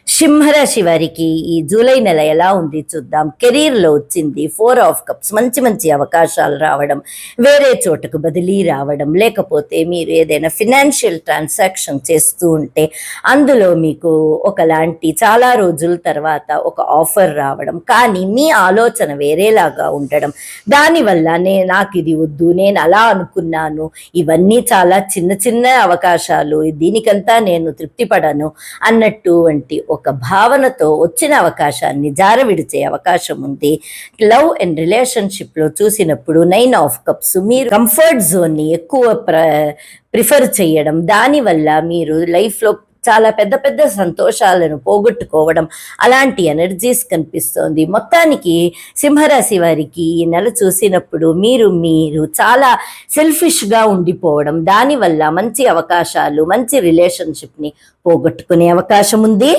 సింహరాశి వారికి ఈ జూలై నెల ఎలా ఉంది చూద్దాం. కెరీర్‌లో వచ్చింది 4 ఆఫ్ కప్స్, మంచి మంచి అవకాశాలు రావడం, వేరే చోటకు బదిలీ రావడం, లేకపోతే మీరు ఏదైనా ఫినాన్షియల్ ట్రాన్సాక్షన్ చేస్తూ ఉంటే అందులో మీకు ఒకలాంటి చాలా రోజుల తర్వాత ఒక ఆఫర్ రావడం, కానీ మీ ఆలోచన వేరేలాగా ఉండడం, దానివల్ల నాకు ఇది వద్దు, నేను అలా అనుకున్నాను, ఇవన్నీ చాలా చిన్న చిన్న అవకాశాలు, దీనికంతా నేను తృప్తి పడను అన్నటువంటి ఒక భావనతో వచ్చిన అవకాశాన్ని జారవిడిచే అవకాశం ఉంది. లవ్ అండ్ రిలేషన్షిప్లో చూసినప్పుడు 9 ఆఫ్ కప్స్, మీరు కంఫర్ట్ జోన్ని ఎక్కువ ప్రిఫర్ చేయడం, దానివల్ల మీరు లైఫ్లో చాలా పెద్ద పెద్ద సంతోషాలను పోగొట్టుకోవడం, అలాంటి ఎనర్జీస్ కనిపిస్తోంది. మొత్తానికి సింహరాశి వారికి ఈ నెల చూసినప్పుడు మీరు చాలా సెల్ఫిష్గా ఉండిపోవడం, దానివల్ల మంచి అవకాశాలు, మంచి రిలేషన్షిప్ని పోగొట్టుకునే అవకాశం ఉంది.